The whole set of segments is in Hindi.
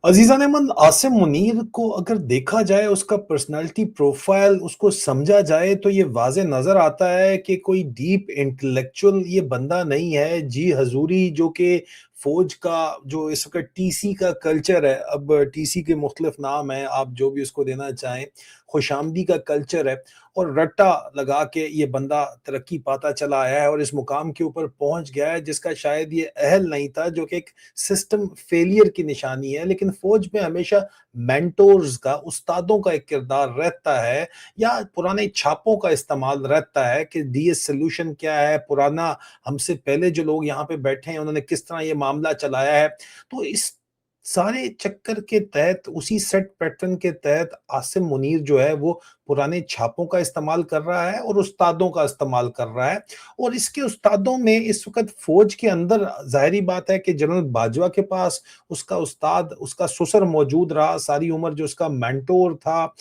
अजीज़ान अमन आसिम मुनीर को अगर देखा जाए उसका पर्सनालिटी प्रोफाइल उसको समझा जाए तो ये वाज़े नज़र आता है कि कोई डीप इंटेलेक्चुअल ये बंदा नहीं है। जी हजूरी जो कि फ़ौज का जो इस वक्त टीसी का कल्चर है, अब टीसी के मुख्तलिफ नाम हैं, आप जो भी उसको देना चाहें, खुशामदी का कल्चर है और रट्टा लगा के ये बंदा तरक्की पाता चला आया है और इस मुकाम के ऊपर पहुंच गया है जिसका शायद ये अहल नहीं था, जो कि एक सिस्टम फेलियर की निशानी है। लेकिन फौज में हमेशा मेंटोर्स का, उस्तादों का एक किरदार रहता है या पुराने छापों का इस्तेमाल रहता है कि डीएस सोल्यूशन क्या है, पुराना हमसे पहले जो लोग यहाँ पे बैठे हैं उन्होंने किस तरह ये मामला चलाया है। तो इस सारे चक्कर के तहत, उसी सेट पैटर्न के तहत आसिम मुनीर जो है वो पुराने छापों का इस्तेमाल कर रहा है और उस्तादों का इस्तेमाल कर रहा है। और इसके उस्तादों में इस वक़्त फ़ौज के अंदर ज़ाहिर-सी बात है कि जनरल बाजवा के पास उसका उस्ताद, उसका ससुर मौजूद रहा सारी उम्र, जो उसका मेंटर था,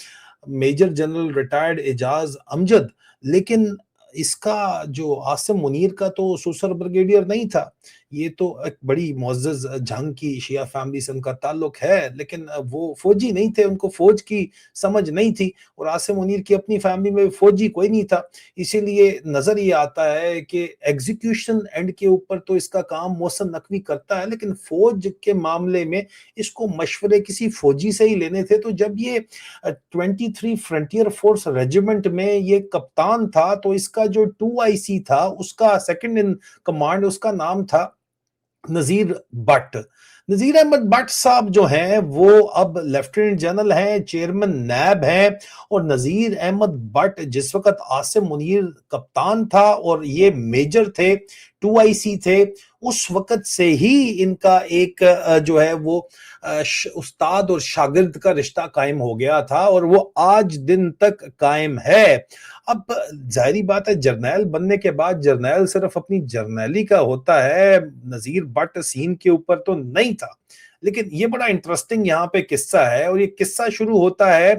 major general retired Ejaz Amjad. लेकिन इसका जो आसिम मुनीर का तो ससुर ब्रिगेडियर नहीं था। ये तो एक बड़ी मुअज़्ज़ज़ जंग की शिया फैमिली से उनका ताल्लुक है, लेकिन वो फौजी नहीं थे, उनको फौज की समझ नहीं थी और आसिम मुनीर की अपनी फैमिली में फौजी कोई नहीं था। इसीलिए नज़र ये आता है कि एग्जीक्यूशन एंड के ऊपर तो इसका काम मोहसिन नकवी करता है, लेकिन फौज के मामले में इसको मशवरे किसी फौजी से ही लेने थे। तो जब ये 23 फ्रंटियर फोर्स रेजिमेंट में ये कप्तान था, तो इसका जो 2IC था, उसका सेकंड इन कमांड, उसका नाम था नज़ीर बट। नज़ीर अहमद बट साहब जो हैं वो अब लेफ्टिनेंट जनरल हैं, चेयरमैन नैब हैं। और नज़ीर अहमद बट जिस वक़्त आसिम मुनीर कप्तान था और ये मेजर थे, 2IC थे, उस वक़्त से ही इनका एक जो है वो उस्ताद और शागिर्द का रिश्ता कायम हो गया था और वो आज दिन तक कायम है। अब ज़ाहिरी बात है, जर्नैल बनने के बाद जर्नैल सिर्फ अपनी जर्नैली का होता है, नज़ीर बट सीन के ऊपर तो नहीं था। लेकिन ये बड़ा इंटरेस्टिंग यहाँ पे किस्सा है और ये किस्सा शुरू होता है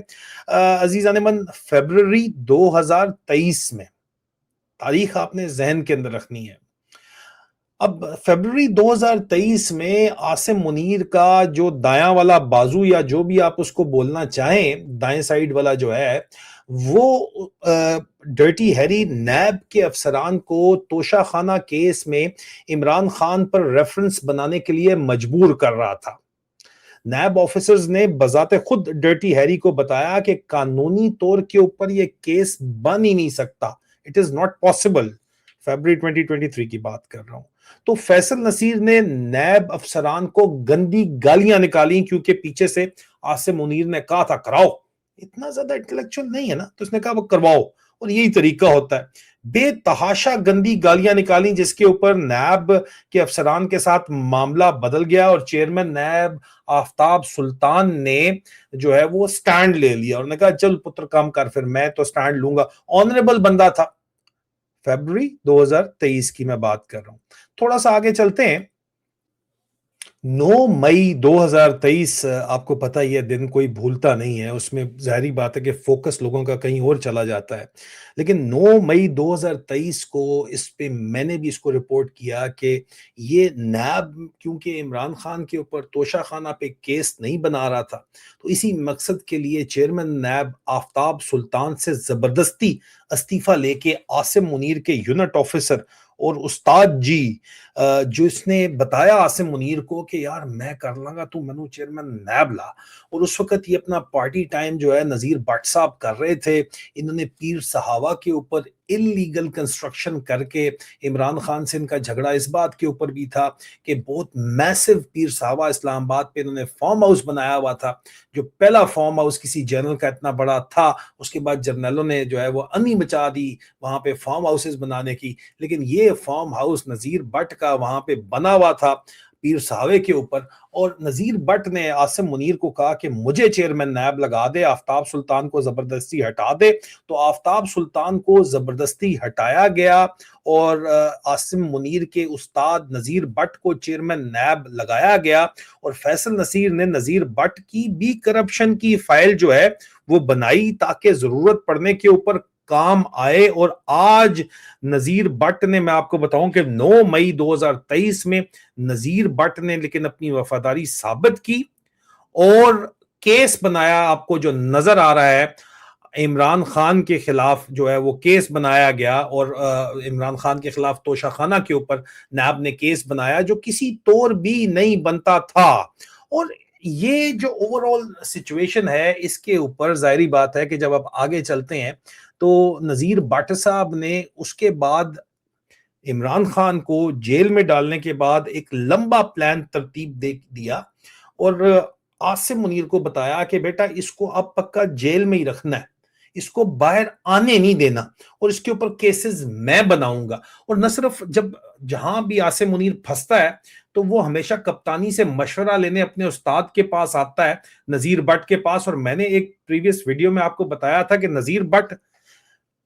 अजीज अनमन फरवरी 2023 में। तारीख आपने जहन के अंदर रखनी है। अब फरवरी 2023 में आसिम मुनीर का जो दायां वाला बाजू या जो भी आप उसको बोलना चाहें, दाएं साइड वाला जो है वो डर्टी हैरी नैब के अफसरान को तोशाखाना केस में इमरान खान पर रेफरेंस बनाने के लिए मजबूर कर रहा था। नैब ऑफिसर्स ने बजाते खुद डर्टी हैरी को बताया कि कानूनी तौर के ऊपर यह केस बन ही नहीं सकता, इट इज नॉट पॉसिबल। फरवरी 2023 की बात कर रहा हूं। तो फैसल नसीर ने नैब अफसरान को गंदी गालियां निकाली क्योंकि पीछे से आसिम मुनीर ने कहा था कराओ। इतना ज्यादा इंटेलेक्चुअल नहीं है ना, तो उसने कहा वो करवाओ, और यही तरीका होता है। बेतहाशा गंदी गालियां निकाली जिसके ऊपर नैब के अफसरान के साथ मामला बदल गया और चेयरमैन नैब आफ्ताब सुल्तान ने जो है वो स्टैंड ले लिया और ने कहा चल पुत्र काम कर, फिर मैं तो स्टैंड लूंगा। ऑनरेबल बंदा था। फरवरी 2023 की मैं बात कर रहा हूं। थोड़ा सा आगे चलते हैं। 9 मई 2023, आपको पता ही है, दिन कोई भूलता नहीं है, उसमें जाहिर बात है कि फोकस लोगों का कहीं और चला जाता है। लेकिन 9 मई 2023 को इस पे मैंने भी इसको रिपोर्ट किया कि ये नैब क्योंकि इमरान खान के ऊपर तोशाखाना पे केस नहीं बना रहा था, तो इसी मकसद के लिए चेयरमैन नैब आफ्ताब सुल्तान से जबरदस्ती इस्तीफा लेके आसिम मुनीर के यूनिट ऑफिसर और उस्ताद जी, जो इसने बताया आसिम मुनीर को कि यार मैं कर लूंगा, तू मैनू चेयरमैन नैब ला। और उस वक्त ये अपना पार्टी टाइम जो है नज़ीर भट्ट साहब कर रहे थे। इन्होंने पीर सहावा के ऊपर इलीगल कंस्ट्रक्शन करके, इमरान खान से इनका झगड़ा इस बात के ऊपर भी था कि बहुत मैसिव पीर सहावा इस्लामाबाद पे इन्होंने फार्म हाउस बनाया हुआ था, जो पहला फार्म हाउस किसी जनरल का इतना बड़ा था। उसके बाद जर्नलों ने जो है वो अनी मचा दी वहां पे फार्म हाउसेस बनाने की। लेकिन ये फार्म हाउस नज़ीर भट्ट का वहां पे बना हुआ था पीर साहवे के ऊपर। और नज़ीर भट्ट ने आसिम मुनीर को कहा कि मुझे चेयरमैन नैब लगा दे, आफ्ताब सुल्तान को जबरदस्ती हटा दे। तो आफ्ताब सुल्तान को जबरदस्ती हटाया गया और आसिम मुनीर के उस्ताद नज़ीर भट्ट को चेयरमैन नैब लगाया गया। और फैसल नसीर ने नज़ीर भट्ट की भी करप्शन की फाइल जो है वो बनाई ताकि जरूरत पड़ने के ऊपर काम आए। और आज नज़ीर भट्ट ने, मैं आपको बताऊं कि 9 मई 2023 में नज़ीर भट्ट ने लेकिन अपनी वफादारी साबित की और केस बनाया, आपको जो नजर आ रहा है इमरान खान के खिलाफ जो है वो केस बनाया गया, और इमरान खान के खिलाफ तोशाखाना के ऊपर नैब ने केस बनाया जो किसी तौर भी नहीं बनता था। और ये जो ओवरऑल सिचुएशन है, इसके ऊपर जाहिर बात है कि जब आप आगे चलते हैं तो नजीर भट्ट साहब ने उसके बाद इमरान खान को जेल में डालने के बाद एक लंबा प्लान तरतीब दे दिया, और आसिम मुनीर को बताया कि बेटा इसको अब पक्का जेल में ही रखना है, इसको बाहर आने नहीं देना, और इसके ऊपर केसेस मैं बनाऊंगा। और न सिर्फ जब जहां भी आसिम मुनीर फंसता है तो वो हमेशा कप्तानी से मशवरा लेने अपने उस्ताद के पास आता है, नजीर भट्ट के पास। और मैंने एक प्रीवियस वीडियो में आपको बताया था कि नजीर भट्ट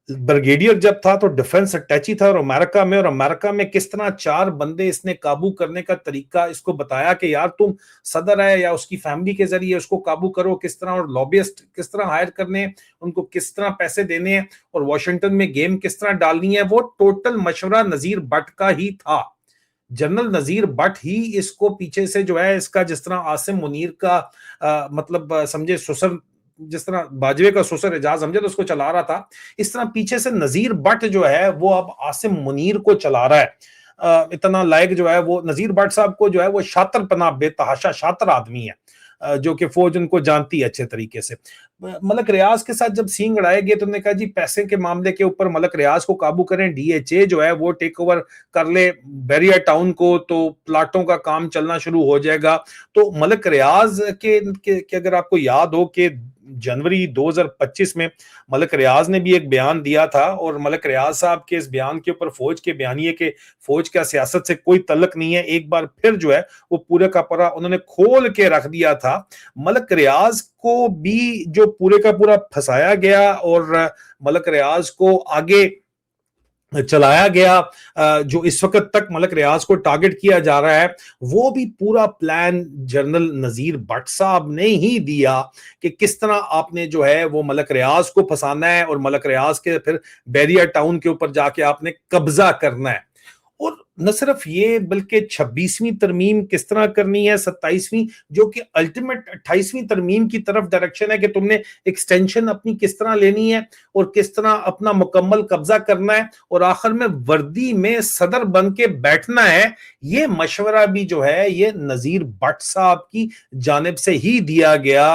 ब्रिगेडियर जब था तो डिफेंस अटैची था और अमेरिका में किस तरह 4 बंदे इसने काबू करने का तरीका इसको बताया कि यार तुम सदर है या उसकी फैमिली के जरिए उसको काबू करो किस तरह, और लॉबियस्ट किस तरह हायर करने हैं, उनको किस तरह पैसे देने हैं, और वॉशिंगटन में गेम किस तरह डालनी है। वो टोटल मशवरा नजीर भट्ट का ही था। जनरल नजीर भट्ट ही इसको पीछे से जो है इसका, जिस तरह आसिम मुनीर का मतलब समझे ससुर, जिस तरह बाजवे का ससुर एजाज समझे तो उसको चला रहा था, इस तरह पीछे से नजीर भट्ट जो है वो अब आसिम मुनीर को चला रहा है। इतना लायक जो है वो नजीर भट्ट साहब को जो है वो शातर पना बेतहाशा शातर आदमी है, जो कि फौज उनको जानती है अच्छे तरीके से। मलक रियाज के साथ जब सींग अड़ाए गए तो उन्होंने कहा जी पैसे के मामले के ऊपर मलक रियाज को काबू करें, डीएचए जो है वो टेक ओवर कर ले बैरिया टाउन को, तो प्लाटों का काम चलना शुरू हो जाएगा। तो मलक रियाज के अगर आपको याद हो कि जनवरी 2025 में मलक रियाज ने भी एक बयान दिया था, और मलक रियाज साहब के इस बयान के ऊपर फौज के बयानिए के फौज का सियासत से कोई तल्लक नहीं है, एक बार फिर जो है वो पूरे का पूरा उन्होंने खोल के रख दिया था। मलक रियाज को भी जो पूरे का पूरा फंसाया गया और मलक रियाज को आगे चलाया गया, जो इस वक्त तक मलक रियाज को टारगेट किया जा रहा है, वो भी पूरा प्लान जनरल नजीर भट्ट साहब ने ही दिया कि किस तरह आपने जो है वो मलक रियाज को फंसाना है और मलक रियाज के फिर बैरिया टाउन के ऊपर जाके आपने कब्जा करना है। और न सिर्फ ये बल्कि 26वीं तरमीम किस तरह करनी है, 27वीं जो कि अल्टीमेट 28वीं तरमीम की तरफ डायरेक्शन है कि तुमने एक्सटेंशन अपनी किस तरह लेनी है और किस तरह अपना मुकम्मल कब्जा करना है, और आखिर में वर्दी में सदर बन के बैठना है। ये मशवरा भी जो है ये नजीर भट्ट साहब की जानिब से ही दिया गया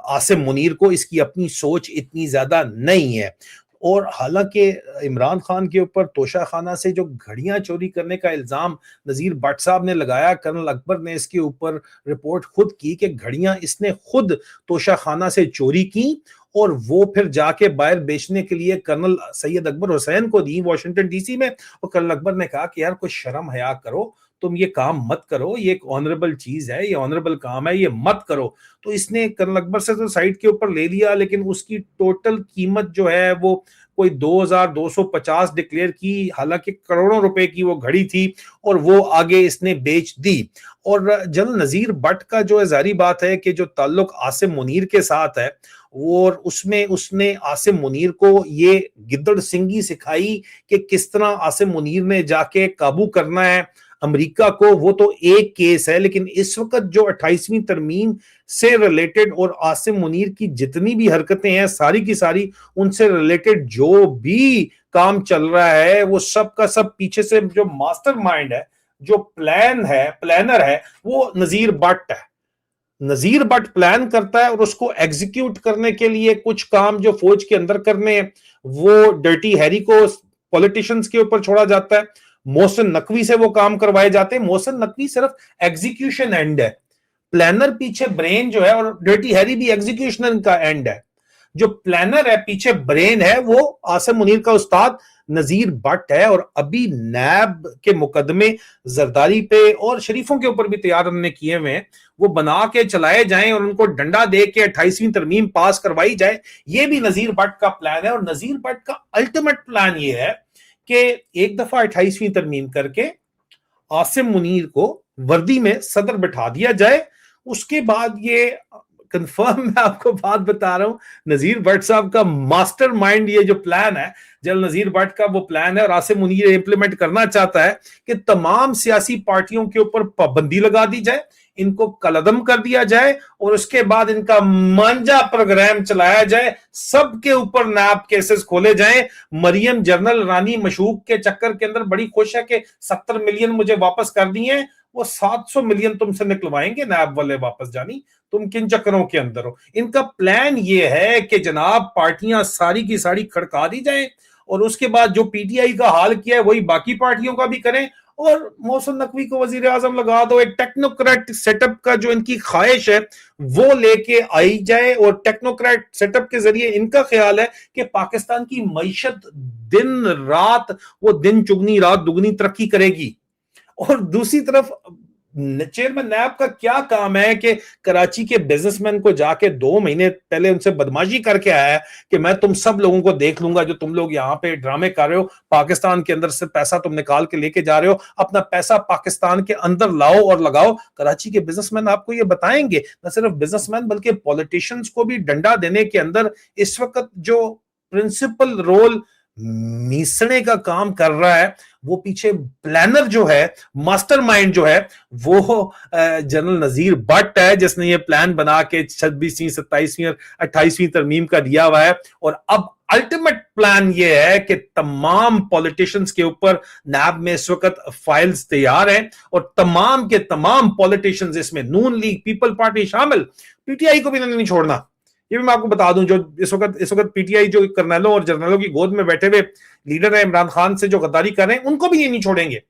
आसिम मुनीर को, इसकी अपनी सोच इतनी ज्यादा नहीं है। और हालांकि इमरान खान के ऊपर तोशाखाना से जो घड़ियां चोरी करने का इल्जाम नजीर भट्ट साहब ने लगाया, कर्नल अकबर ने इसके ऊपर रिपोर्ट खुद की कि घड़ियां इसने खुद तोशाखाना से चोरी की और वो फिर जाके बाहर बेचने के लिए कर्नल सैयद अकबर हुसैन को दी वॉशिंगटन डीसी में। और कर्नल अकबर ने कहा कि यार कुछ शर्म हया करो, तुम ये काम मत करो, ये एक ऑनरेबल चीज है, ये ऑनरेबल काम है, ये मत करो। तो इसने कर्नल अकबर से तो साइड के ऊपर ले लिया, लेकिन उसकी टोटल कीमत जो है वो कोई 2250 डिक्लेयर की, हालांकि करोड़ों रुपए की वो घड़ी थी, और वो आगे इसने बेच दी। और जनरल नजीर भट्ट का जो है जारी बात है कि जो ताल्लुक आसिम मुनीर के साथ है, और उसमें उसने आसिम मुनीर को ये गिद्दड़ सिंगी सिखाई कि किस तरह आसिम मुनीर ने जाके काबू करना है अमेरिका को। वो तो एक केस है, लेकिन इस वक्त जो 28वीं तरमीम से रिलेटेड और आसिम मुनीर की जितनी भी हरकतें हैं सारी की सारी, उनसे रिलेटेड जो भी काम चल रहा है वो सब का सब पीछे से जो मास्टरमाइंड है, जो प्लानर है, वो नजीर भट्ट है। नजीर भट्ट प्लान करता है और उसको एग्जीक्यूट करने के लिए कुछ काम जो फौज के अंदर करने हैं वो डर्टी हैरी को पॉलिटिशियंस के ऊपर छोड़ा जाता है, मोहसिन नकवी से वो काम करवाए जाते हैं। मोहसिन नकवी सिर्फ एग्जीक्यूशन एंड है, प्लानर पीछे ब्रेन जो है, और डर्टी हैरी भी एग्जीक्यूशन का एंड है। जो प्लानर है पीछे ब्रेन है वो आसिम मुनीर का उस्ताद नजीर भट्ट है। और अभी नैब के मुकदमे जरदारी पे और शरीफों के ऊपर भी तैयार उन्होंने किए हुए हैं, वो बना के चलाए जाएं और उनको डंडा दे के 28वीं तरमीम पास करवाई जाए। ये भी नजीर भट्ट का प्लान है। और नजीर भट्ट का अल्टीमेट प्लान ये है कि एक दफा 28वीं तरमीम करके आसिम मुनीर को वर्दी में सदर बिठा दिया जाए, उसके बाद ये कंफर्म मैं आपको बात बता रहा हूं, नजीर भट्ट साहब का मास्टरमाइंड ये जो प्लान है, जनरल नजीर भट्ट का वो प्लान है और आसिम मुनीर इंप्लीमेंट करना चाहता है कि तमाम सियासी पार्टियों के ऊपर पाबंदी लगा दी जाए, इनको कलदम कर दिया जाए और उसके बाद इनका मांझा प्रोग्राम चलाया जाए, सबके ऊपर नैब केसेस खोले जाएं। मरियम जनरल रानी मशूक के चक्कर के अंदर बड़ी खुश है कि 70 मिलियन मुझे वापस कर दिए, वो 700 मिलियन तुमसे निकलवाएंगे नैब वाले वापस, जानी तुम किन चक्करों के अंदर हो। इनका प्लान ये है कि जनाब पार्टियां सारी की सारी खड़का दी जाए और उसके बाद जो पीटीआई का हाल किया है वही बाकी पार्टियों का भी करें और मोहसिन नकवी को वजीर आजम लगा दो। एक टेक्नोक्रेट सेटअप का जो इनकी ख्वाहिश है वो लेके आई जाए और टेक्नोक्रेट सेटअप के जरिए इनका ख्याल है कि पाकिस्तान की मईशत दिन रात, वो दिन चुगनी रात दुगनी तरक्की करेगी। और दूसरी तरफ चेयरमैन नैब का क्या काम है कि कराची के बिजनेसमैन को जाके 2 महीने पहले उनसे बदमाशी करके आया है कि मैं तुम सब लोगों को देख लूंगा जो तुम लोग यहाँ पे ड्रामे कर रहे हो, पाकिस्तान के अंदर से पैसा तुम निकाल के लेके जा रहे हो, अपना पैसा पाकिस्तान के अंदर लाओ और लगाओ। कराची के बिजनेसमैन आपको ये बताएंगे, न सिर्फ बिजनेसमैन बल्कि पॉलिटिशियंस को भी डंडा देने के अंदर इस वक्त जो प्रिंसिपल रोल मीसने का काम कर रहा है, वो पीछे प्लानर जो है, मास्टरमाइंड जो है, वो जनरल नजीर भट्ट है, जिसने ये प्लान बना के 26वीं 27वीं और 28वीं तरमीम का दिया हुआ है। और अब अल्टीमेट प्लान ये है कि तमाम पॉलिटिशियंस के ऊपर नैब में इस वक्त फाइल्स तैयार हैं और तमाम के तमाम पॉलिटिशियंस, इसमें नून लीग, पीपल पार्टी शामिल, पीटीआई को भी नहीं छोड़ना। ये भी मैं आपको बता दूं, जो इस वक्त पीटीआई जो कर्नलों और जर्नलों की गोद में बैठे हुए लीडर है इमरान खान से जो गद्दारी कर रहे हैं, उनको भी ये नहीं छोड़ेंगे।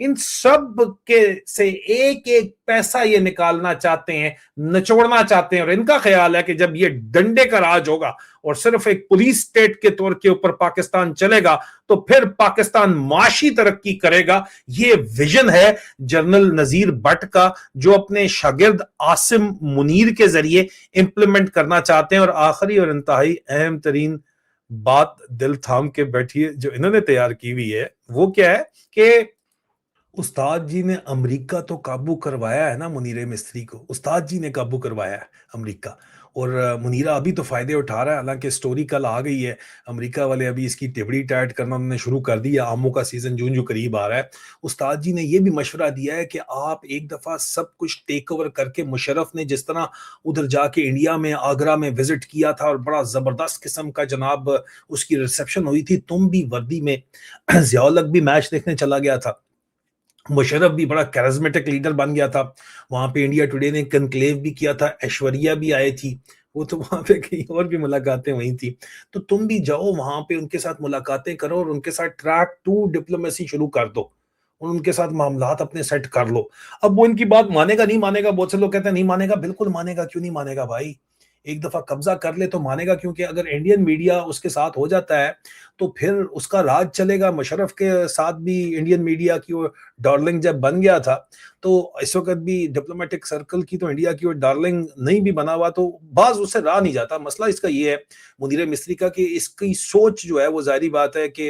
इन सब के से एक एक पैसा ये निकालना चाहते हैं, निचोड़ना चाहते हैं। और इनका ख्याल है कि जब ये डंडे का राज होगा और सिर्फ एक पुलिस स्टेट के तौर के ऊपर पाकिस्तान चलेगा तो फिर पाकिस्तान माशी तरक्की करेगा। ये विजन है जनरल नजीर भट्ट का, जो अपने शागिर्द आसिम मुनीर के जरिए इंप्लीमेंट करना चाहते हैं। और आखिरी और इंतहाई अहम तरीन बात दिल थाम के बैठिए जो इन्होंने तैयार की हुई है, वो क्या है कि उस्ताद जी ने अमेरिका तो काबू करवाया है ना, मुनीरे मिस्त्री को उस्ताद जी ने काबू करवाया है अमेरिका। और मुनीरा अभी तो फायदे उठा रहा है, हालांकि स्टोरी कल आ गई है, अमेरिका वाले अभी इसकी टिबड़ी टाइट करना उन्होंने शुरू कर दिया। आमों का सीजन जून जो करीब आ रहा है, उस्ताद जी ने यह भी मशवरा दिया है कि आप एक दफा सब कुछ टेक ओवर करके, मुशर्रफ ने जिस तरह उधर जाके इंडिया में आगरा में विजिट किया था और बड़ा जबरदस्त किस्म का जनाब उसकी रिसेप्शन हुई थी, तुम भी वर्दी में, जियाउल हक भी मैच देखने चला गया था, मुशर्रफ भी बड़ा कैरिज्मेटिक लीडर बन गया था। वहां पे इंडिया टुडे ने कनक्लेव भी किया था, ऐश्वर्या भी आई थी, वो तो वहां पे कहीं और भी मुलाकातें हुई थी। तो तुम भी जाओ वहां पे, उनके साथ मुलाकातें करो और उनके साथ ट्रैक 2 डिप्लोमेसी शुरू कर दो और उनके साथ मामलात अपने सेट कर लो। अब वो इनकी बात मानेगा नहीं मानेगा, बहुत से लोग कहते हैं नहीं मानेगा, बिल्कुल मानेगा, क्यों नहीं मानेगा भाई। एक दफा कब्जा कर ले तो मानेगा, क्योंकि अगर इंडियन मीडिया उसके साथ हो जाता है तो फिर उसका राज चलेगा। मुशर्रफ के साथ भी इंडियन मीडिया की वो डार्लिंग जब बन गया था, तो इस वक्त भी डिप्लोमेटिक सर्कल की तो इंडिया की वो डार्लिंग नहीं भी बना हुआ, तो बाज उससे रहा नहीं जाता। मसला इसका ये है मुनीर मिस्त्री का कि इसकी सोच जो है वो जाहिर बात है कि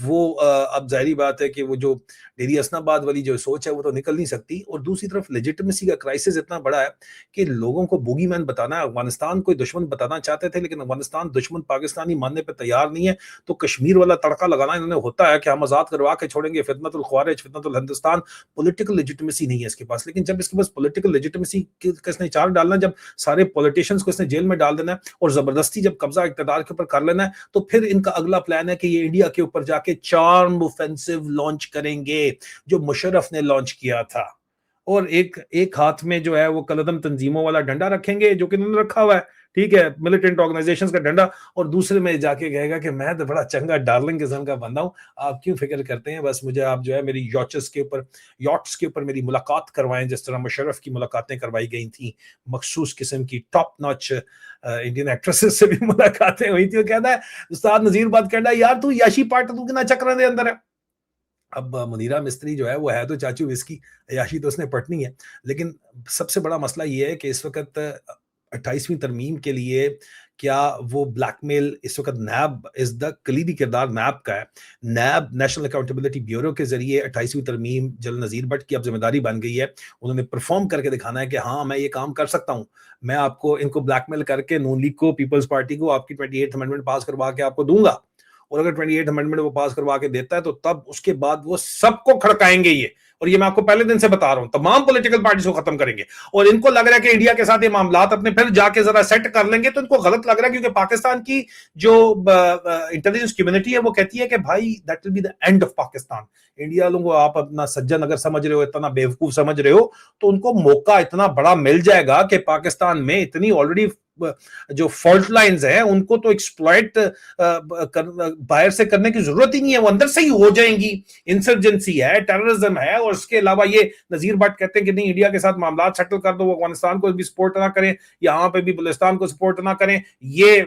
वो अब जाहिर बात है कि वो जो डेरी हसनाबाद वाली जो सोच है वो तो निकल नहीं सकती। और दूसरी तरफ लेजिटिमेसी का क्राइसिस इतना बड़ा है कि लोगों को बोगीमैन बताना है। अफगानिस्तान कोई दुश्मन बताना चाहते थे, लेकिन अफगानिस्तान दुश्मन पाकिस्तानी मानने पर तैयार नहीं है, तो कश्मीर वाला तड़का लगाना इन्होंने होता है कि हम आजाद करवा के छोड़ेंगे, फितनतुल ख्वारिज, फितनतुल हिंदुस्तान। पॉलिटिकल लेजिटिमेसी नहीं है इसके पास, लेकिन जब इसके पास पॉलिटिकल लेजिटिमेसी किसने चार डालना, जब सारे पॉलिटिशियंस को इसने जेल में डाल देना है और जबरदस्ती जब कब्जा इक्तदार के ऊपर कर लेना है, तो फिर इनका अगला प्लान है कि ये इंडिया के ऊपर जाके चार्म ऑफेंसिव लॉन्च करेंगे, जो मुशर्रफ ने लॉन्च किया था। और एक हाथ में जो है वो कलदम तंजीमों वाला डंडा रखेंगे जो कि उन्होंने रखा हुआ है, ठीक है, मिलिटेंट ऑर्गेनाइजेशंस का डंडा, और दूसरे में जाके कहेगा कि मैं तो बड़ा चंगा डार्लिंग किस्म का बंदा हूं, आप क्यों फिक्र करते हैं, बस मुझे आप जो है मेरी यॉट्स के ऊपर मेरी मुलाकात करवाएं, जिस तरह मुशर्रफ की मुलाकातें करवाई गई थी, मखसूस किस्म की टॉप नॉच इंडियन एक्ट्रेसेस से भी मुलाकातें हुई थी। वो कहता है उस्ताद नजीर बात कहना, यार तू याशी पार्ट तू कितना चक्कर दे अंदर है। अब मुनीरा मिस्त्री जो है वो है तो चाचू इसकी अयाशी तो उसने पटनी है, लेकिन सबसे बड़ा मसला ये है कि इस वक्त 28वीं तरमीम के लिए क्या वो ब्लैकमेल इस वक़्त नैब इज़ द कलीदी किरदार नैब का है। नैब नेशनल अकाउंटेबिलिटी ब्यूरो के ज़रिए 28वीं तरमीम जनरल नज़ीर भट्ट की अब ज़िम्मेदारी बन गई है। उन्होंने परफ़ॉर्म करके दिखाना है कि हाँ, मैं ये काम कर सकता हूँ। मैं आपको इनको ब्लैकमेल करके नून लीग को, पीपल्स पार्टी को आपकी 28th अमेंडमेंट पास करवा के आपको दूँगा। और अगर 28th अमेंडमेंट वो पास करवा के देता है तो तब उसके बाद वो सबको खड़काएंगे ये। और ये मैं आपको पहले दिन से बता रहा हूं, तमाम पॉलिटिकल पार्टीज को खत्म करेंगे। और इनको लग रहा है कि इंडिया के साथ ये मामलात अपने फिर जाके जरा सेट कर लेंगे, तो इनको गलत लग रहा है, क्योंकि पाकिस्तान की जो इंटेलिजेंस कम्युनिटी है वो कहती है कि भाई that will be the end of Pakistan. India वालों को आप अपना सज्जन अगर समझ रहे हो, इतना बेवकूफ समझ रहे हो, तो उनको मौका इतना बड़ा मिल जाएगा कि पाकिस्तान में इतनी ऑलरेडी जो फॉल्ट लाइंस हैं उनको तो एक्सप्लॉइट बाहर से करने की जरूरत ही नहीं है, वो अंदर से ही हो जाएंगी। इंसर्जेंसी है, टेररिज्म है, और इसके अलावा ये नजीर भट्ट कहते हैं कि नहीं, इंडिया के साथ मामला सेटल कर दो, वो अफगानिस्तान को भी सपोर्ट ना करें, यहाँ पे भी बलूचिस्तान को सपोर्ट ना करें। ये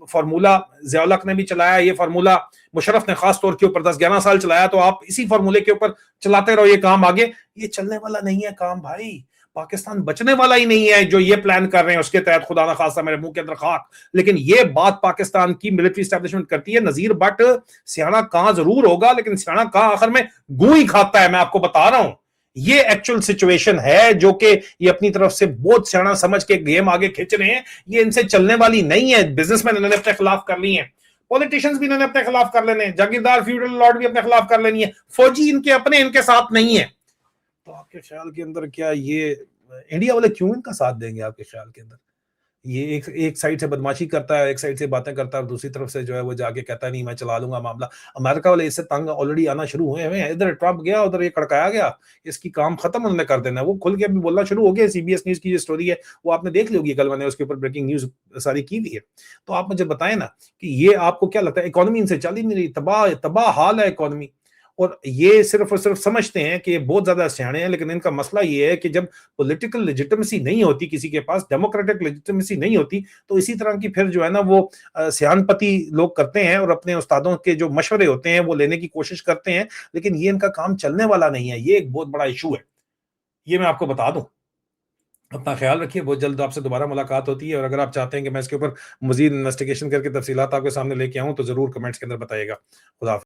फार्मूला ज़िया-उल-हक ने भी चलाया, ये फार्मूला मुशर्रफ ने खास तौर के ऊपर 10-11 साल चलाया, तो आप इसी फार्मूले के ऊपर चलाते रहो ये काम आगे। ये चलने वाला नहीं है काम भाई, पाकिस्तान बचने वाला ही नहीं है जो ये प्लान कर रहे हैं उसके तहत, खुदा ना खासा मेरे मुंह के अंदर खाक। लेकिन ये बात पाकिस्तान की मिलिट्री एस्टैब्लिशमेंट करती है। नजीर भट्ट सियाना कहां जरूर होगा, लेकिन सियाना कहां आखिर में गू ही खाता है, मैं आपको बता रहा हूं। ये एक्चुअल सिचुएशन है जो कि ये अपनी तरफ से बहुत सियाना समझ के गेम आगे खींच रहे हैं। ये इनसे चलने वाली नहीं है। बिजनेसमैन इन्होंने अपने खिलाफ कर ली है, पॉलिटिशियंस भी इन्होंने अपने खिलाफ कर लेने, जागीरदार फ्यूडल लॉर्ड भी अपने खिलाफ कर लेनी है, फौजी इनके अपने इनके साथ नहीं है। तो आपके ख्याल के अंदर क्या ये इंडिया वाले क्यों इनका साथ देंगे आपके ख्याल के अंदर? ये एक एक साइड से बदमाशी करता है, एक साइड से बातें करता है, और दूसरी तरफ से जो है वो जाके कहता है नहीं मैं चला लूंगा मामला। अमेरिका वाले इससे तंग ऑलरेडी आना शुरू हुए हैं। इधर ट्रंप गया, उधर ये खड़काया गया, इसकी काम खत्म उन्होंने कर देना है। वो खुल के अभी बोलना शुरू हो गया। सीबीएस न्यूज की जो स्टोरी है वो आपने देख ली होगी, कल मैंने उसके ऊपर ब्रेकिंग न्यूज सारी की हुई है। तो आप मुझे बताएं ना कि ये आपको क्या लगता है, इकोनॉमी इनसे चल ही नहीं रही, तबाह तबाह हाल है इकोनॉमी। और ये सिर्फ और सिर्फ समझते हैं कि ये बहुत ज्यादा सियाने हैं, लेकिन इनका मसला ये है कि जब पॉलिटिकल लेजिटिमेसी नहीं होती किसी के पास, डेमोक्रेटिक लेजिटिमेसी नहीं होती, तो इसी तरह की फिर जो है ना वो सियानपति लोग करते हैं और अपने उस्तादों के जो मशवरे होते हैं वो लेने की कोशिश करते हैं। लेकिन ये इनका काम चलने वाला नहीं है। ये एक बहुत बड़ा इशू है, ये मैं आपको बता दूं। अपना ख्याल रखिए, बहुत जल्द आपसे दोबारा मुलाकात होती है। और अगर आप चाहते हैं कि मैं इसके ऊपर मजीद इन्वेस्टिगेशन करके तफसीलात आपके सामने लेके आऊं, तो जरूर कमेंट्स के अंदर बताइएगा। खुदा